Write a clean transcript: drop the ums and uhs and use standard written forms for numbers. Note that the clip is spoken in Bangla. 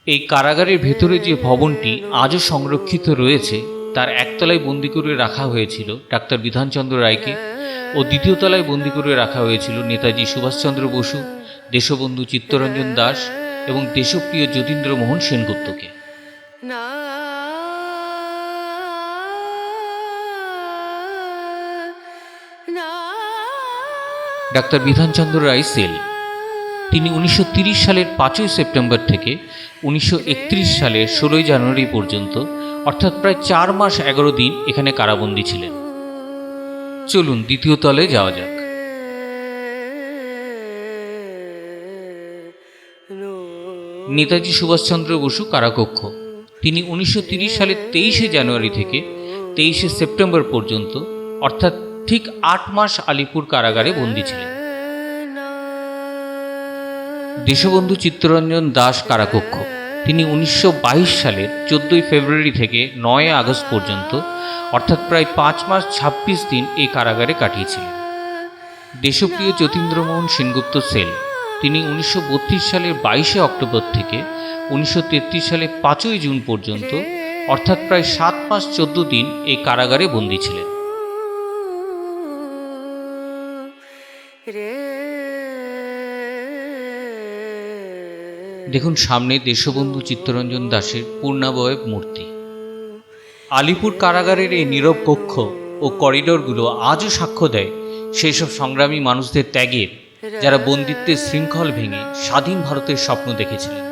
এই কারাগারের ভেতরে যে ভবনটি আজও সংরক্ষিত রয়েছে তার একতলায় বন্দি করে রাখা হয়েছিল ডাক্তার বিধানচন্দ্র রায়কে ও দ্বিতীয় তলায় বন্দি করে রাখা হয়েছিল নেতাজি সুভাষচন্দ্র বসু, দেশবন্ধু চিত্তরঞ্জন দাস এবং দেশপ্রিয় যতীন্দ্রমোহন সেনগুপ্তকে। ডাক্তার বিধানচন্দ্র রায় সেল। তিনি 1930 সালের 5ই সেপ্টেম্বর থেকে 1931 সালের 16ই জানুয়ারি পর্যন্ত অর্থাৎ প্রায় 4 মাস 11 দিন এখানে কারাবন্দী ছিলেন। চলুন দ্বিতীয় তলায় যাওয়া যাক। নেতাজি সুভাষচন্দ্র বসু কারাকক্ষ। তিনি 1930 সালের 23শে জানুয়ারি থেকে 23শে সেপ্টেম্বর পর্যন্ত অর্থাৎ ঠিক 8 মাস আলিপুর কারাগারে বন্দী ছিলেন। দেশবন্ধু চিত্তরঞ্জন দাস কারাকক্ষ। তিনি 1922 সালের 14ই ফেব্রুয়ারি থেকে 9 আগস্ট পর্যন্ত অর্থাৎ প্রায় 5 মাস 26 দিন এই কারাগারে কাটিয়েছিলেন। দেশপ্রিয় যতীন্দ্রমোহন সেনগুপ্ত সেল। তিনি 1932 সালের 22শে অক্টোবর থেকে 1933 সালের 5ই জুন পর্যন্ত অর্থাৎ প্রায় 7 মাস 14 দিন এই কারাগারে বন্দী ছিলেন। দেখুন সামনে দেশবন্ধু চিত্তরঞ্জন দাসের পূর্ণাবয়ব মূর্তি। আলিপুর কারাগারের এই নীরব কক্ষ ও করিডোরগুলো আজও সাক্ষ্য দেয় সেই সব সংগ্রামী মানুষদের ত্যাগের, যারা বন্দিত্বের শৃঙ্খল ভেঙে স্বাধীন ভারতের স্বপ্ন দেখেছিলেন।